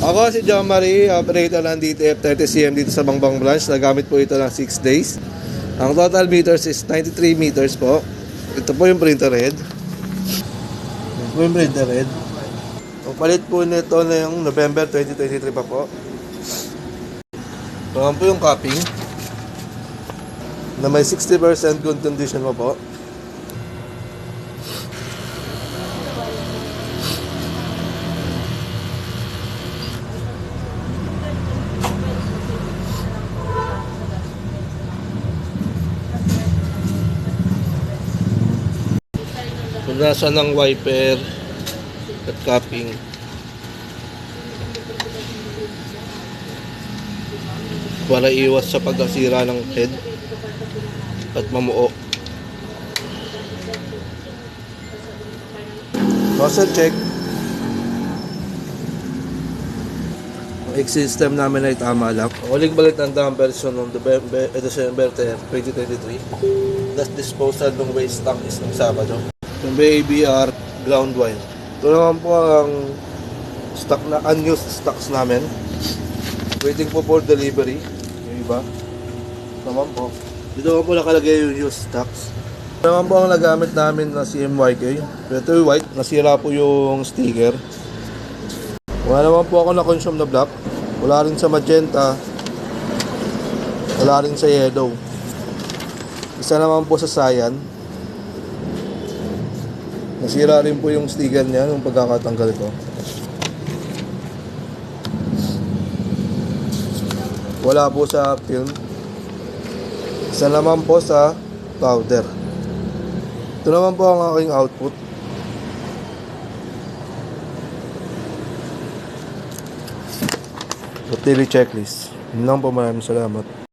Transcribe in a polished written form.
Ako si John Marie, operator ng DTF30CM dito sa Bangbang Branch. Nagamit po ito ng 6 days. Ang total meters is 93 meters po. Ito po yung printer head. Ito po yung printer head. Ang palit po nito na yung November 2023 pa po. Ito po yung cupping na may 60% good condition mo po. Punasan ng wiper at cupping. Para iwas sa pagkasira ng head at mamuo. Nozzle check. Ang egg system namin ay tama lang. Uling balik ng damn version ng December 2023. Last disposal ng waste tank is ng Sabado. Yung ABR ground wire. Ito naman po ang stock na unused stocks namin. Waiting po for delivery. Yung iba. Ito naman po. Dito naman po nakalagay yung used stocks. Ito naman po ang nagamit namin na CMYK. Ito yung white. Nasira po yung sticker. Wala naman po ako na-consume na black. Wala rin sa magenta. Wala rin sa yellow. Isa naman po sa cyan. Nasira rin po yung sticker niya nung pagkakatanggal ko. Wala po sa film. Isa naman po sa powder. Ito naman po ang aking output. Daily checklist. Yun lang po, maraming salamat.